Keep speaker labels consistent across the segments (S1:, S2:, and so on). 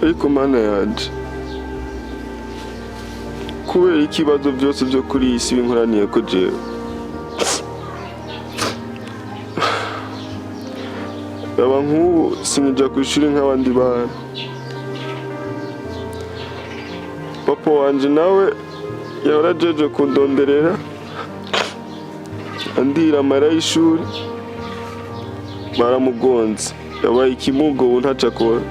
S1: ariko mana yanje kubera ikibazo byose byo kuri iyi si binkoraniye ko jewe aba nk'ubu sinija ku ishuri nk'abandi bana. Papa wanje nawe yahora ajeje kundonderera andira amara y'ishuri baramugonze yabaye ikimugo ubu ntaco akora.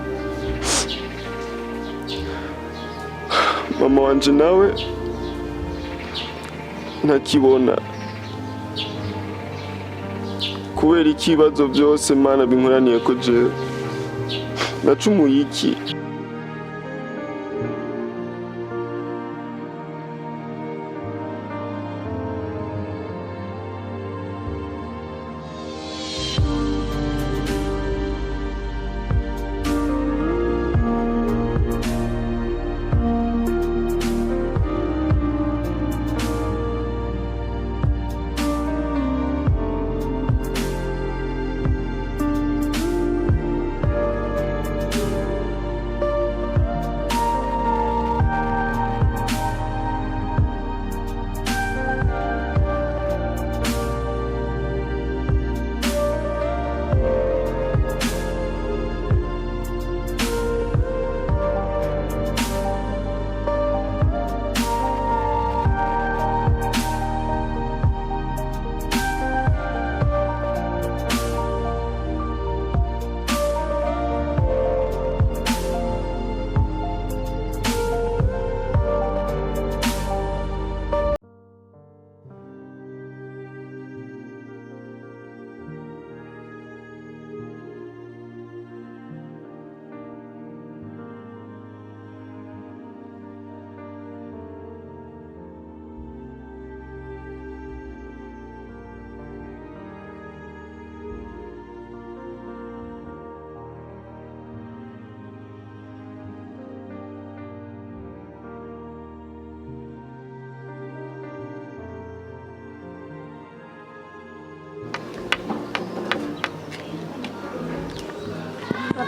S1: Mama wanje nawe ntakibona kubera ikibazo byose mana binkoraniye ko jewe nacumuye iki?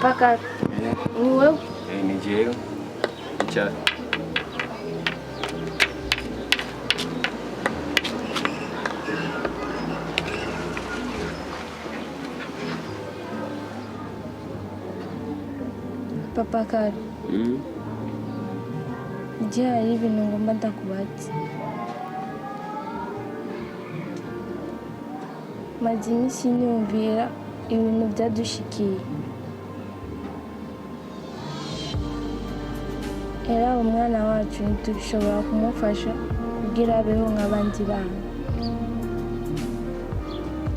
S2: Papa ni wewe?
S3: Ni jewe. Cha.
S2: Papa Kari. Je, hari ibintu ngomba ndakubaza. Maze iminsi nyumvira ibintu byadushikiye. Era umwana wacu ntitushobora kumufasha kugira abeho nk'abandi bana.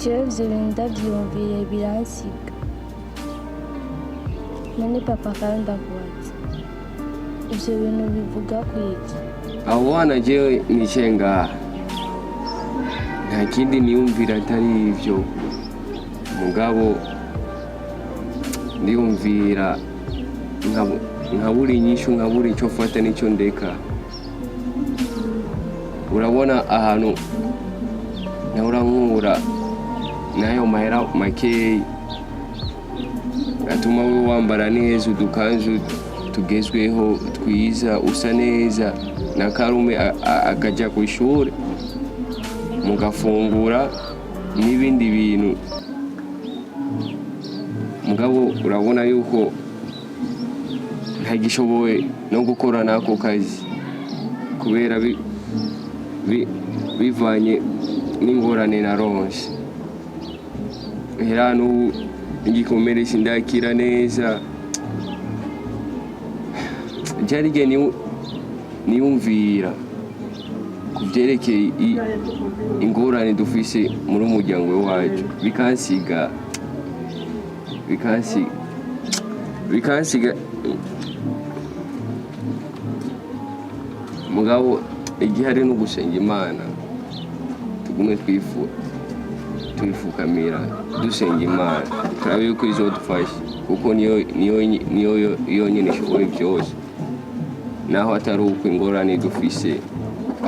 S2: Jewe ivyo bintu ndavyumviye biransiga. None Papa Kari ndakubaza. Ivyo bintu bivuga kwiki?
S3: Abo bana jewe nicaye ngaha nta kindi niyumvira atari ivyo. Mugabo ndiyumvira nkabura inyishu, nkabura icyo mfata n'icyo ndeka. Urabona ahantu nahora nkura nayo mahera makeyi atuma we wambara neza udukanzu tugezweho twiza usa neza, na Karume akajya ku ishuri mugafungura n'ibindi bintu. Mugabo urabona yuko ntagishoboye no gukora nako kazi kubera bivanye n'ingorane naronse. Hera n'ubu igikomere sindakira neza. Jarige niyumvira kuvyerekeye ingorane dufise muri umuryango wacu bikansiga. Mugabo igihari no gusenga Imana, tugume twifukamira dusenga Imana turabe yuko izodufasha, kuko niyo yonyine ishoboye byose. Naho atari uko ingorane dufise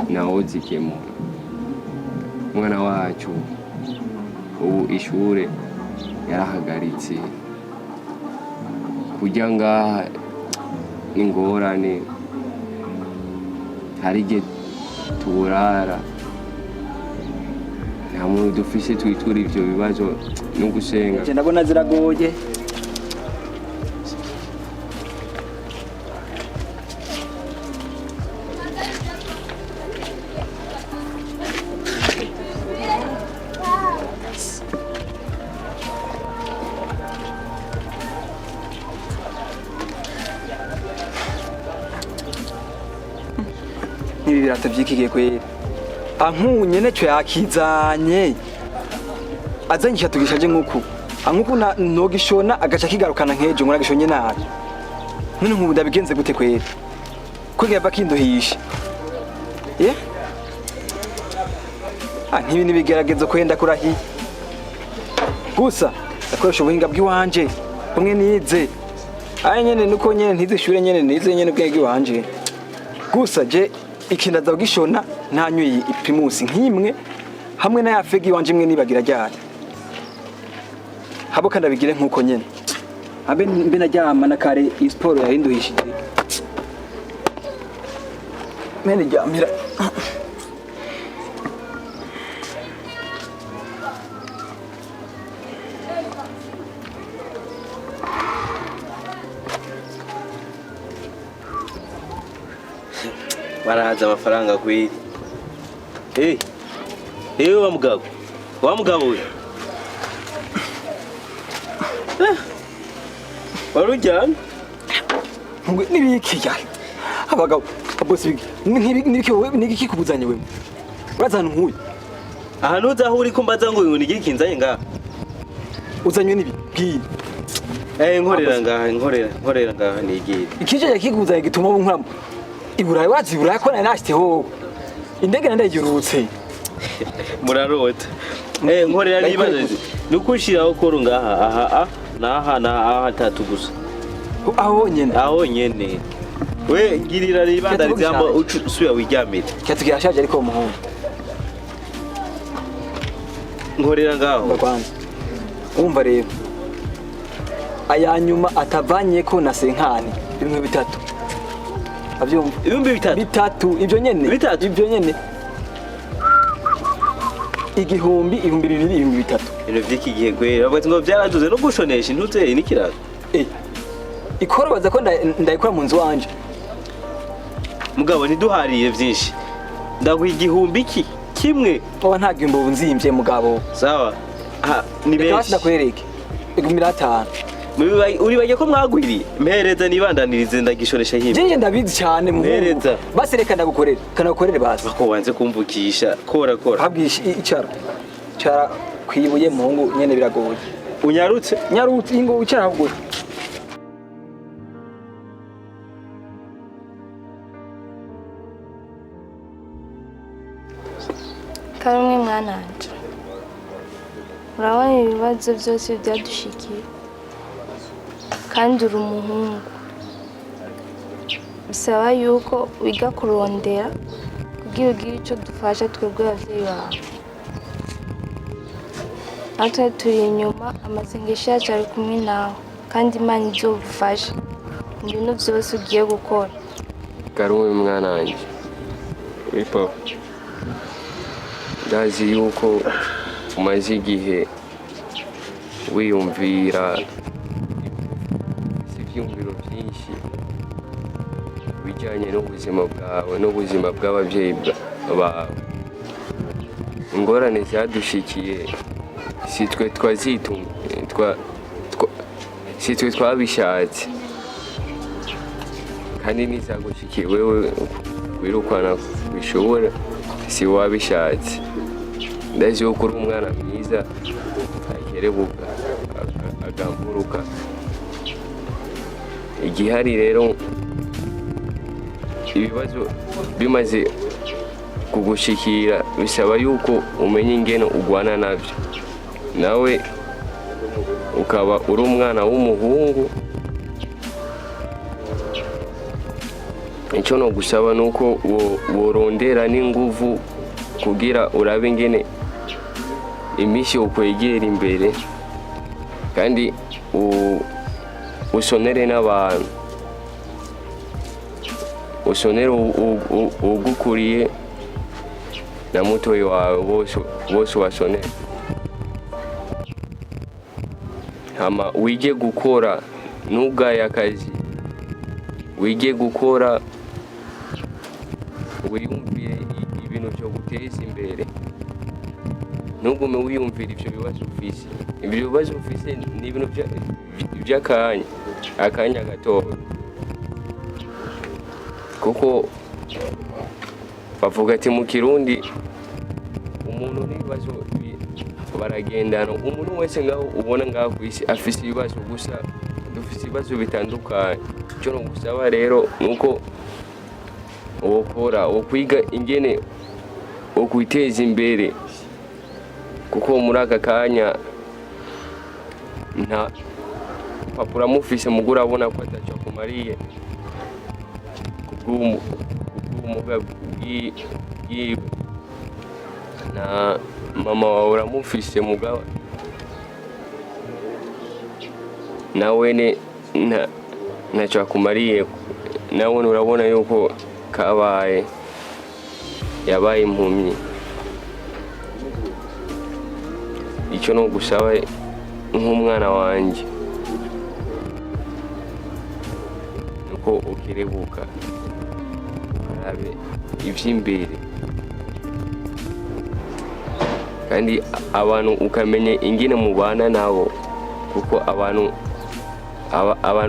S3: naho zikemura. Umwana wacu ubu ishure yarahagaritse kujya ngaha n'ingorane hari igihe tuburara nta muntu dufise twitura ivyo bibazo no gusenga
S4: je ndabona ziragoye ibi birato vyikigiye kwera ankunye neco yakizanye azanye ishatu gishaje nk'uku ankuku nogishona agaca kigarukana nk'ejo ngo nagishonye nabi none nk'ubu ndabigenze gute kwera ko ngeva kinduhisha ntibi nibigeragezo kwenda kurahiye gusa ndakoresha ubuhinga bw'iwanje bumwe nize nyene nuko nyene ntizishure nyene nize nyene ubwenge bw'iwanje gusa je ikintu aza kugishona ntanyuye iprimusi nk'imwe hamwe na yafegi wanje imwe nibagira ryari habo kandi abigire nk'uko nyene abe mbe naryama na kare isporo yahinduhishije mene ryamira
S5: barahaza amafaranga kwiri wa mugabo we warujyana
S4: nibiki yayo abagabo abosi nibiki kubuzanye wewe urazana nkuye
S5: ahantu uzahuri ko mbaza ngo ngo nigiki nzanye ngaha
S4: uzanywe nibiki
S5: nkorera ngaha nigiri
S4: ikije yakikuzanye gituma bunkuramo iburayi waziburayi ko nashiteho indege ndayirutse
S5: murarota nkorera nibaze nukushiraho koro ngaha aha hatatu gusa aho nyene we girira ribanda ryamba usuya wiryamira
S4: cyatugira ashaje ariko muhungu
S5: nkorera ngaho
S4: kwanza umva rero ayanyuma atavanye ko na senkani bimwe bitatu avyumva
S5: ibihumbi
S4: bitatu ivyo nyene igihumbi ibihumbi bibiri ibihumbi bitatu
S5: ibintu vy'iki gihe gwera bavuga ngo vyaraduze no gushonesha intutse n'ikirago
S4: ikoro baza ko ndayikora mu nzu wanje
S5: mugabo ntiduhariye vyinshi ndaguha igihumbi kimwe
S4: oba nta gihumbi ubu nzimvye mugabo
S5: sawa ni benshi
S4: ndakwereke igihumbi n'atanu
S5: uribagiye ko mwagwiriye mpereza nibandanirize ndagishoresha himwe
S4: je ndabizi cyane
S5: mpereza
S4: basi reka ndagukorera kanagukorere basi
S5: ko wanze kumvukisha kora
S4: habwisha icara kwibuye muhungu nyene biragoye
S5: unyarutse
S4: ingo icara ahubwo
S2: Karume mwananje urabona ibibazo byose byadushikiye kandi uri umuhungu bisaba yuko wiga kurondera kugira ugire icyo dufasha twebwe abavyeyi bawe natwe turi inyuma amasengesho yacu ari kumwe nawe kandi Imana izogufasha mu bintu byose ugiye gukora
S3: Karume mwana wanje wipo ndazi yuko umaze igihe wiyumvira ivyumviro byinshi bijyanye n'ubuzima bwawe n'ubuzima bw'abavyeyi bawe ingorane zadushikiye si twe twabishatse kandi nizagushikiye wewe wirukana kwishobora si wabishatse ndazi yuko uri umwana mwiza akerebuka agamburuka igihari rero ibibazo bimaze kugushikira bisaba yuko umenya ingene ugwana navyo nawe ukaba uri umwana w'umuhungu icyo no gusaba nuko worondera n'inguvu kugira urabe ingene imishi ukwegera imbere kandi usonere n'abantu usonera ugukuriye na mutoyi wawe bose wasonera, hama wige gukora ntugaye akazi, wige gukora wiyumvire ibintu byo guteza imbere, ntugume wiyumvira ibyo bibazo ufise. Ibyo bibazo ufise ni ibintu akanya gatoya, kuko bavuga ati mu Kirundi umuntu n'ibibazo baragendana. Umuntu wese ngaho ubona ngaho ku isi afise ibibazo, gusa dufise ibibazo bitandukanye. Icyo no gusaba rero nuko wokora ukwiga ingene ukwiteza imbere, kuko muri aka kanya nta papura mufise mugura abona ko ataco kumariye kubw'ubumuga bwiwe, na mama wawe uramufise mugabo nawe ntacyo akumariye, nawe urabona yuko yabaye impumyi. Icyo no gusaba nk'umwana wanje nuko ukirebuka ukarabe ivy'imbere, kandi abantu ukamenya ingene mubana nabo, kuko abantu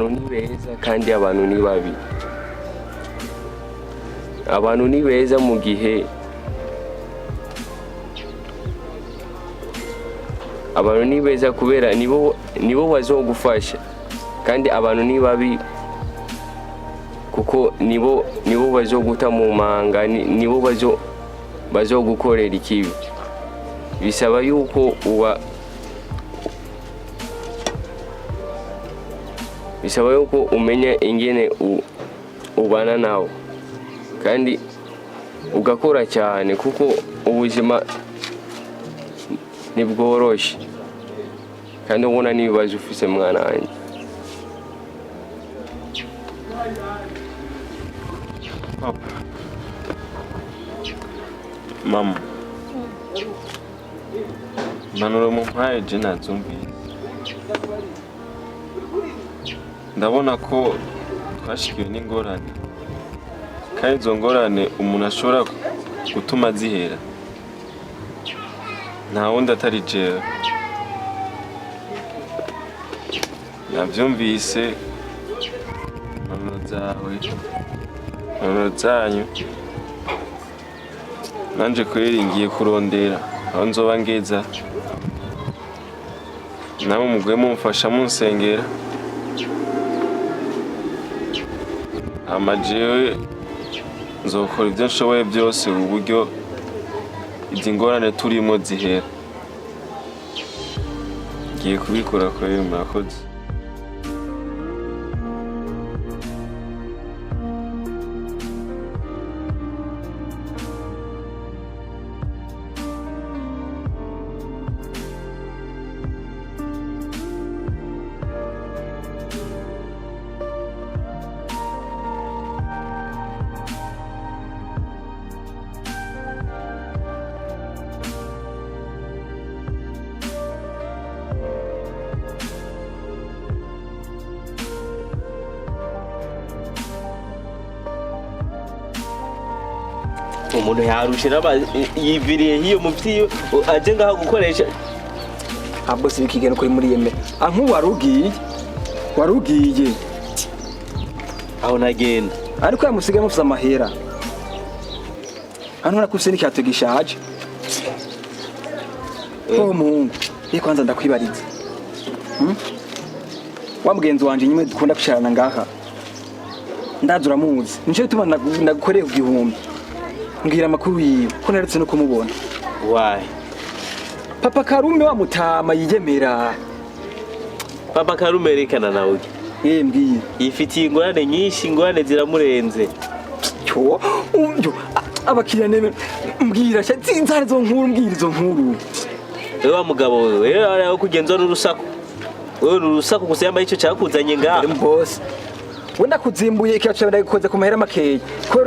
S3: ni beza kandi abantu ni babi. Abantu ni beza mu gihe abantu ni beza kubera nibo bazogufasha, kandi abantu ni babi kuko nibo bazoguta mu manga, nibo bazogukorera ikibi. Bisaba yuko umenya ingene ubana nawo, kandi ugakora cyane, kuko ubuzima ntibworoshe, kandi ubona n'ibibazo ufise mwana wanjye.
S1: Papa, mama, impanuro mumpaye je nazumvise. Ndabona ko twashikiwe n'ingorane, kandi izo ngorane umuntu ashobora gutuma zihera nta wundi atari jewe. Navyumvise impanuro zawe, impanuro zanyu, nanje kweri ngiye kurondera aho nzoba ngeza, namwe muguye mumfasha munsengera, hama jewe nzokora ibyo nshoboye byose uburyo izi ngorane turimo zihera. Ngiye kubikora kweri, murakoze.
S5: umuntu yarushe yiviriye hiyo mu vyiyo aje ngaho gukoresha
S4: ntabwo si bikigena kuri muri yeme anku warugiye
S5: aho nagenda
S4: ariko yamusiga mufisa amahera hano nakufise n'icyato gishaje mungu ye kwanza ndakwibariza wa mugenzi wanje nyime dukunda kusharana ngaha ndazura muzi nico bituma nagukoreye ku gihumbi mbwira amakuru yiwe ko naretse no kumubona.
S5: Why?
S4: Papa Karume wa mutama yigemera.
S5: Papa Karume rekana nawe.
S4: Mbwira.
S5: Yifitiye ingorane nyinshi, ingorane ziramurenze.
S4: Cyo abakiriya neme mbwira nzare zo nkuru mbwira izo nkuru.
S5: Wa mugabo wewe araho kugenzwa n'urusaku. Wewe n'urusaku gusa yambaye ico cyakuzanye ngaha.
S4: Boss. wenda kuzimbuye ikiyacu ndagikoze ku mahera makeya ko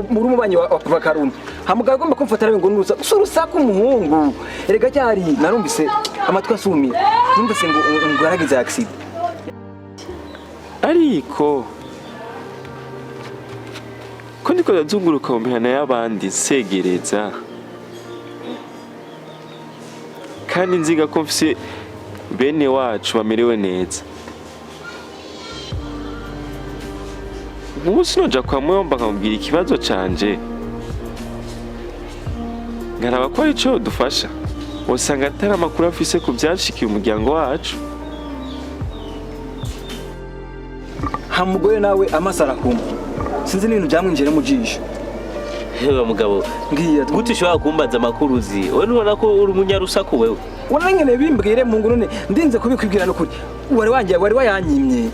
S4: muri umubanyi wa Papa Karume hamugaye agomba kumfatira ngo nusa urusaku umuhungu erega cyari narumvise amatwi asumira numvise ngo ngaragize accident
S1: ariko ko ndiko ndazunguruka mu mihana y'abandi nsegereza kandi nziga ko mfise bene wacu bamerewe neza ubu sinoja kwa Muyomba nkamubwira ikibazo canje ngaraba ko arico dufasha usanga atari amakuru afise ku byashikiye umuryango wacu
S4: hamugore nawe amasara kumva sinzi n'ibintu byamwinjira mu jisho
S5: hewe mugabo
S4: ngiye
S5: gute ushobora kumbaza amakuru uzi wowe ntubona ko uri umunyarusaku wewe
S4: urangene bimbwire mu ngurune ndinze kubikwibwira no kuri wari wayanyimye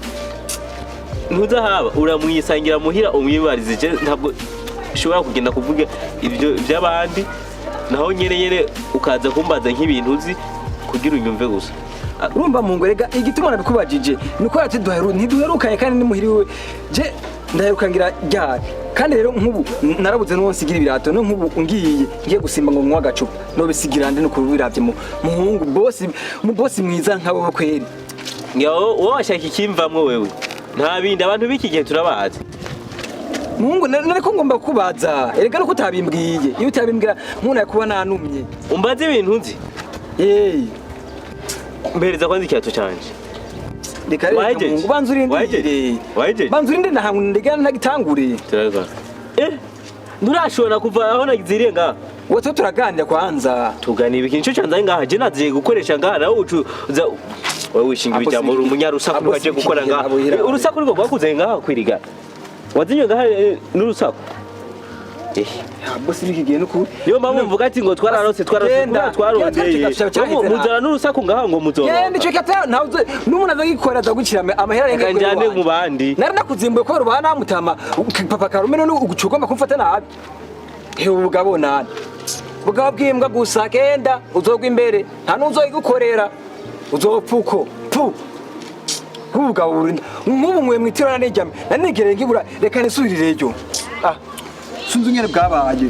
S5: ntuzahaba uramwisangira muhira umwibarize je ntabwo ushobora kugenda kuvuga ibyo by'abandi naho nyere ukaza kumbaza nk'ibintu uzi kugira unyumve gusa
S4: urumva mu ngorega igituma nabikubajije nuko ati ntiduherukanye kandi nimuhiriwe je ndaherukangira ryari kandi rero nk'ubu narabuze no nsigira ibirato no nk'ubu ngiye gusimba ngo nkwa gacupa no bisigira ndi no kubiravye muhungu boss mwiza nkawe kweri
S5: ngaho washaka ikimvamwe wewe nta bindi abantu biki gihe turabazi
S4: muhungu nariko ngomba kubaza erega no kutabimbwiye iyo utabimbwira umuntu yakuba nanumye
S5: umbaze ibintu nzi mbereza kwanza ikiyato canje
S4: reka mungu banzurinde na hamwe ndegana ntagitangure
S5: turaga nturashobora kuva aho nagiziriye ngaha
S4: wote turaganira kwanza
S5: tugana ibiki cyo cyanza ngaha je naziye gukoresha ngaha nawe uza wowe wishinga ibijambo umunyarusaku waje gukora ngaha urusaku rwo gwakuze ngaha kwiriga wazinyo ngaha n'urusaku
S4: bosi bikigiye nuko
S5: yo mpamvu mvuga ati ngo twararose twarondeye muzana n'urusaku ngaha ngo muzora
S4: yende cyo kata ntawuze n'umuntu azagikora azagukira amahera renge
S5: kanjane mu bandi
S4: nari nakuzimbuye ko rubana mutama Papa Karume no ugucugomba kumfata nabi hewe ubugabo nani bugabo bwimbwa gusa kenda uzogwa imbere nta nuzoyigukorera uzopfuko ubugabo burinda nk'ubu mwe mwitirana nejyame nanigere ngibura reka nisubirire ryo sunzu nyene bwabaye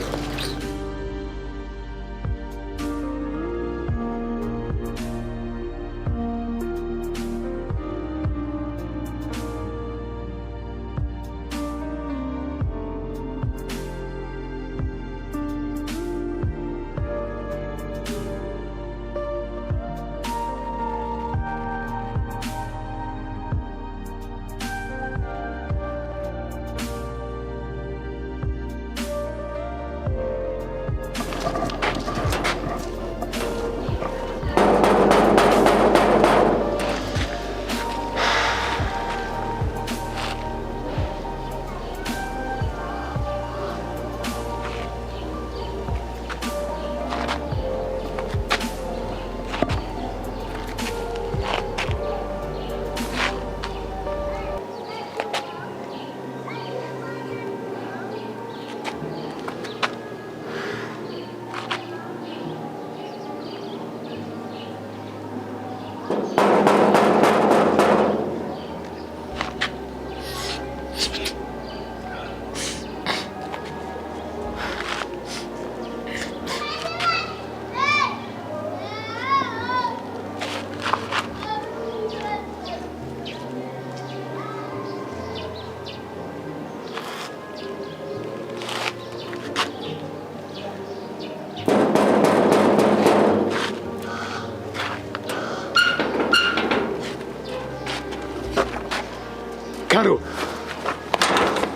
S1: Karo,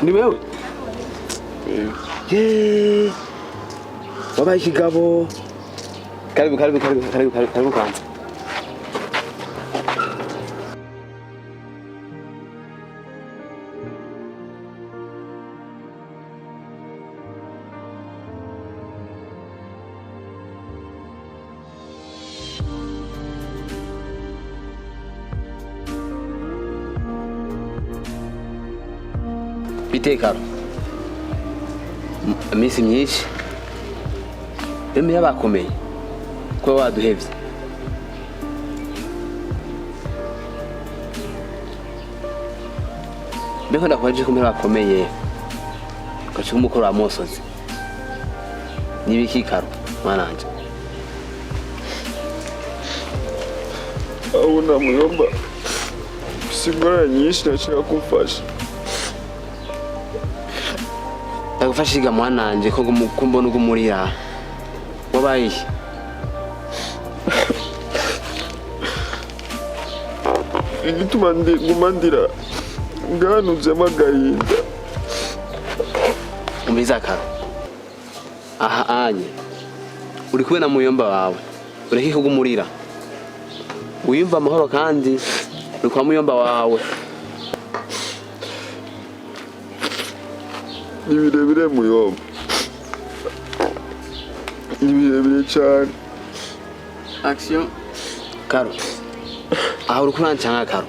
S5: ni wewe?
S1: Wabaye ikigabo. Karibu kwanza.
S3: Bitekaro. Iminsi myinshi. Bemwe yabakomeye. Ko waduhevye.
S6: mbeko ndakwaje ko mpera akomeye gacu umukoro wa Mosozi nibiki Karo mwananje
S1: abona muyomba sigora nyinshi nashaka kumfasha
S6: ndagufashiga mwananje ko kumbona ugumurira wabaye
S1: igituma gumandira nganuze magahinda
S6: umbiza Karo aha anye uri kubena muyomba wawe ureke kugumurira uyumva amahoro kandi uri kwa muyomba wawe
S1: nibirebire muyomba nibirebire cyane
S6: action Karo aho uri kurancanga Karo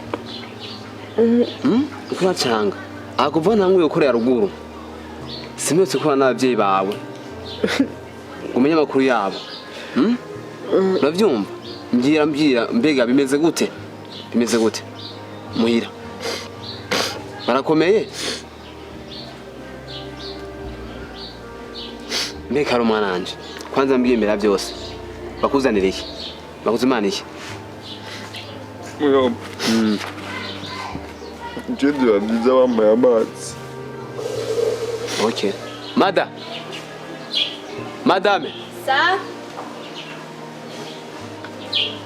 S6: ukurancanga akuva namwe ukorera ruguru simetse kuba n'abavyeyi bawe umenya makuru yabo uravyumva mbwira mbega bimeze gute muhira barakomeye mbega Karo mwananje kwanza mbiyemera byose bakuzanira iki bakuzimana iki
S1: muyomba Jendi wabyiza wambaye amazi
S6: okay madame
S2: Sa?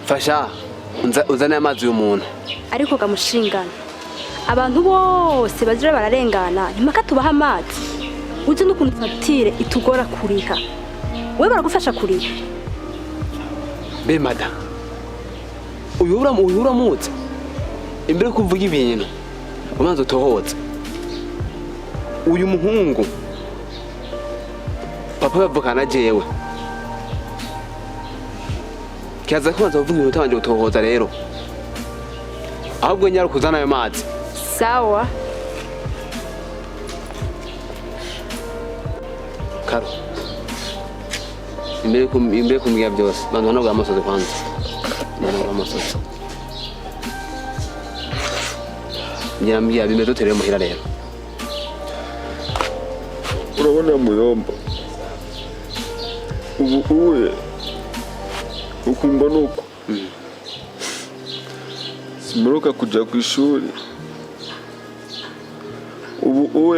S6: fasha uzane amazi y'umuntu
S7: ariko gamushingana abantu bose bazira bararengana nimaka tubaha amazi uzi n'ukuntu fatire itugora kuriha we baragufasha kuriha
S6: be madame uyura mutse imbere kuvuga ibintu umanze utohotse uyu muhungu papa bavukana jewe kiaza kubanza kuvuga ibintu utabanje gutohoza rero ahubwo nyara kuzana ayo mazi
S7: sawa
S6: Karo imbere kumbwira byose bantu hano bwa Mosozi kwanza nyambia bimeze utereye muhira rero
S1: urabona muyomba ubu ukumva nuko simuruka kuja ku ishuri ubu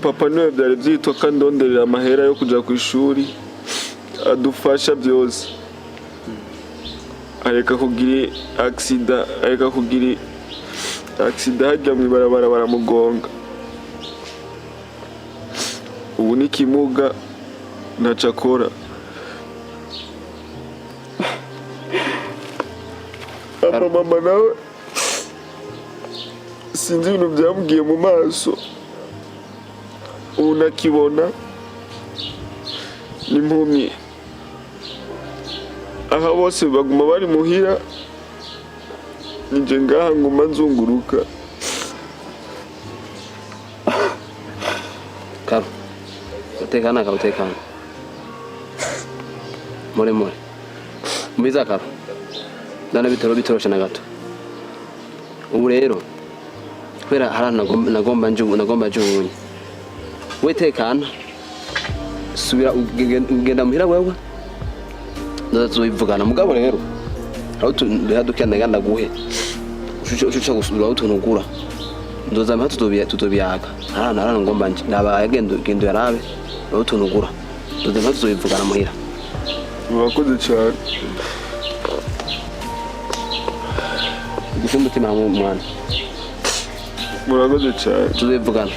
S1: papa niwe byari byitwa kandonderera amahera yo kuja ku ishuri adufasha byose areka kugira accident hajya mu ibarabara baramugonga ubu ni kimuga ntaco akora mama nawe sinzi ibintu byamubwiye mu maso ubu nakibona n'impumyi aha bose baguma bari muhira nije ngaha nguma nzunguruka
S6: Karo utekana more umbiza Karo ndana bitoroshe na gato ubu rero kwera harana nagomba njubunye wetekana subira ugenda muhira wewe ndazobivugana mugabo rero aho ndadukenda ganda guhe ucuca gusubira utunugura ndoza mpa tutobiyaga harana ngomba naba gendo yarabe aho tunugura ndoza mpa tuzobivugana muhira
S1: murakoze cyane
S6: gufumutima mwana
S1: murakoze cyane
S6: tuzobivugana